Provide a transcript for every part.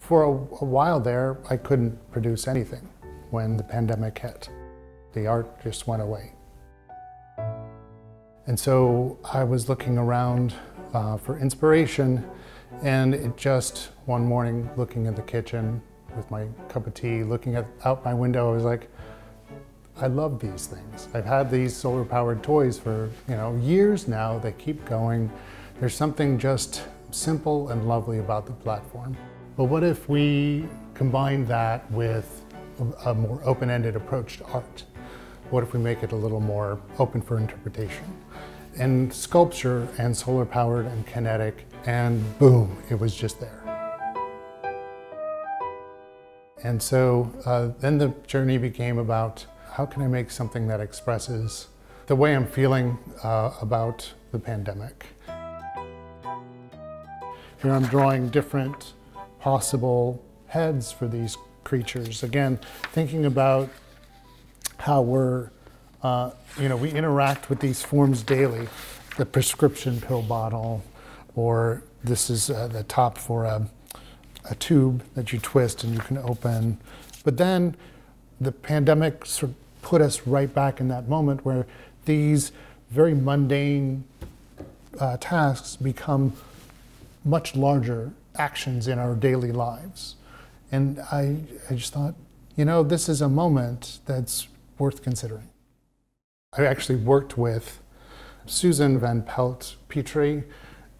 For a while there, I couldn't produce anything when the pandemic hit. The art just went away. And so I was looking around for inspiration, and it just, one morning, looking in the kitchen with my cup of tea, looking out my window, I was like, I love these things. I've had these solar-powered toys for years now. They keep going. There's something just simple and lovely about the platform. But what if we combine that with a more open-ended approach to art? What if we make it a little more open for interpretation? And sculpture and solar-powered and kinetic, and boom, it was just there. And so then the journey became about, how can I make something that expresses the way I'm feeling about the pandemic? Here I'm drawing different possible heads for these creatures. Again, thinking about how we interact with these forms daily. The prescription pill bottle, or this is the top for a tube that you twist and you can open. But then the pandemic sort of put us right back in that moment where these very mundane tasks become much larger actions in our daily lives. And I just thought, this is a moment that's worth considering. I actually worked with Susan Van Pelt-Petrie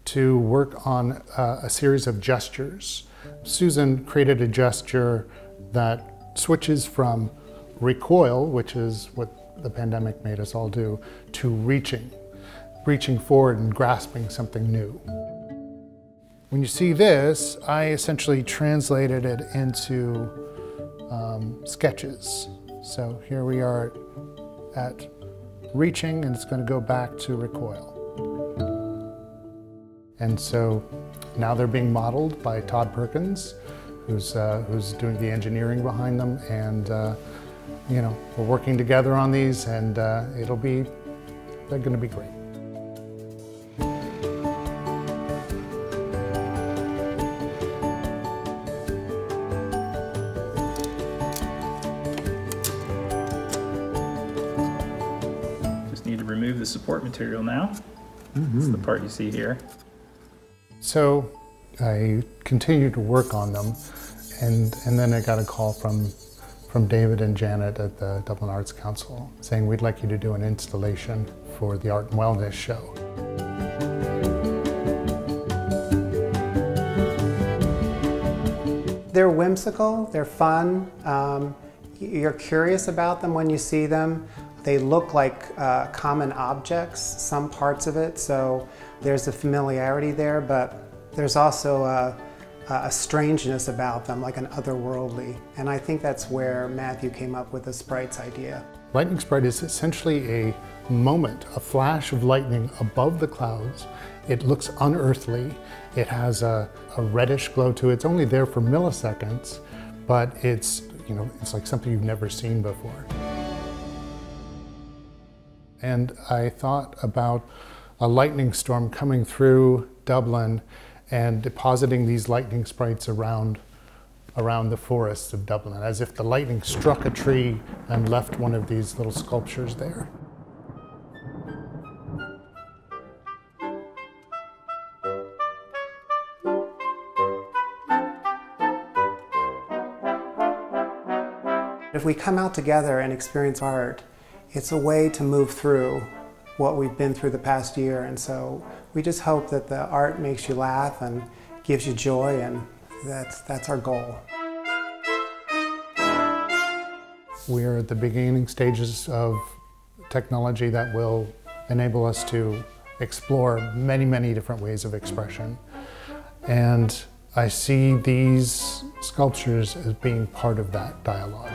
to work on a series of gestures. Susan created a gesture that switches from recoil, which is what the pandemic made us all do, to reaching forward and grasping something new. When you see this, I essentially translated it into sketches. So here we are at reaching, and it's going to go back to recoil. And so now they're being modeled by Todd Perkins, who's doing the engineering behind them, and we're working together on these, and they're going to be great. Need to remove the support material now. It's the part you see here. So I continued to work on them, and then I got a call from David and Janet at the Dublin Arts Council saying, we'd like you to do an installation for the Art and Wellness show. They're whimsical, they're fun, you're curious about them when you see them. They look like common objects, some parts of it, so there's a familiarity there, but there's also a strangeness about them, like an otherworldly. And I think that's where Matthew came up with the Sprites idea. Lightning Sprite is essentially a moment, a flash of lightning above the clouds. It looks unearthly. It has a reddish glow to it. It's only there for milliseconds, but it's like something you've never seen before. And I thought about a lightning storm coming through Dublin and depositing these lightning sprites around the forests of Dublin, as if the lightning struck a tree and left one of these little sculptures there. If we come out together and experience art, it's a way to move through what we've been through the past year, and so we just hope that the art makes you laugh and gives you joy, and that's our goal. We're at the beginning stages of technology that will enable us to explore many, many different ways of expression. And I see these sculptures as being part of that dialogue.